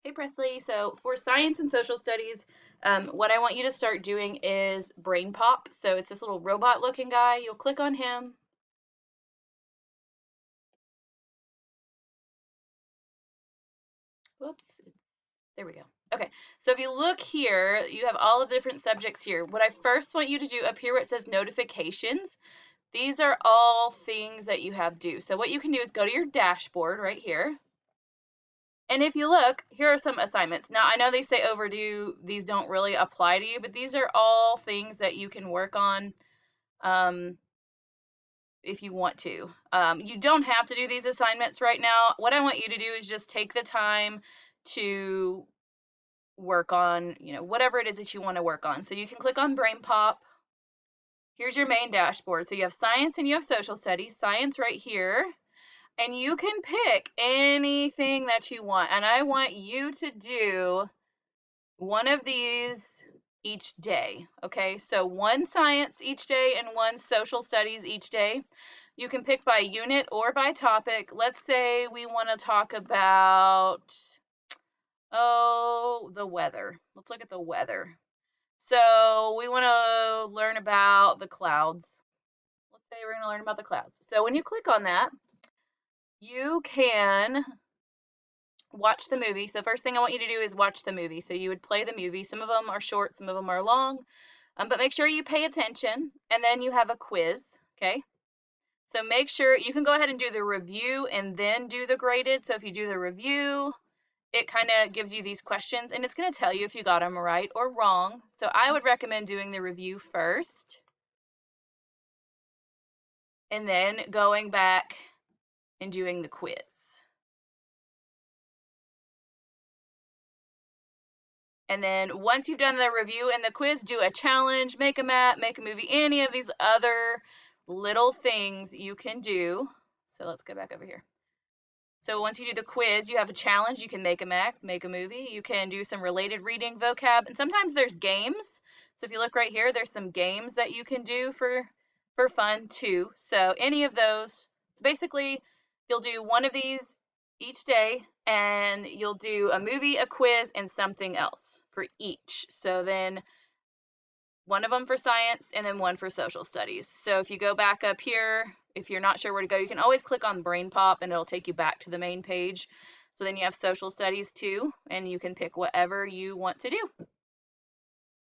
Hey Presley, so for science and social studies, what I want you to start doing is Brain Pop. So it's this little robot looking guy. You'll click on him. Whoops, there we go. Okay, so if you look here, you have all of the different subjects here. What I first want you to do up here where it says notifications, these are all things that you have due. So what you can do is go to your dashboard right here. And if you look, here are some assignments. Now, I know they say overdue, these don't really apply to you, but these are all things that you can work on um, if you want to. You don't have to do these assignments right now. What I want you to do is just take the time to work on, whatever it is that you want to work on. So you can click on Brain Pop. Here's your main dashboard. So you have science and you have social studies. Science right here. And you can pick anything that you want. And I want you to do one of these each day. Okay, so one science each day and one social studies each day. You can pick by unit or by topic. Let's say we want to talk about, the weather. Let's look at the weather. So we want to learn about the clouds. Let's say we're going to learn about the clouds. So when you click on that, you can watch the movie. So first thing I want you to do is watch the movie. So you would play the movie. Some of them are short, some of them are long, but make sure you pay attention. And then you have a quiz, okay? So make sure you can go ahead and do the review and then do the graded. So if you do the review, it kind of gives you these questions and it's going to tell you if you got them right or wrong. So I would recommend doing the review first and then going back and doing the quiz. And then once you've done the review and the quiz, do a challenge, make a map, make a movie, any of these other little things you can do. So let's go back over here. So once you do the quiz, you have a challenge. You can make a map, make a movie. You can do some related reading vocab. And sometimes there's games. So if you look right here, there's some games that you can do for fun too. So any of those. So basically, you'll do one of these each day and you'll do a movie, a quiz, and something else for each. So then one of them for science and then one for social studies. So if you go back up here, if you're not sure where to go, you can always click on Brain Pop and it'll take you back to the main page. So then you have social studies too, and you can pick whatever you want to do.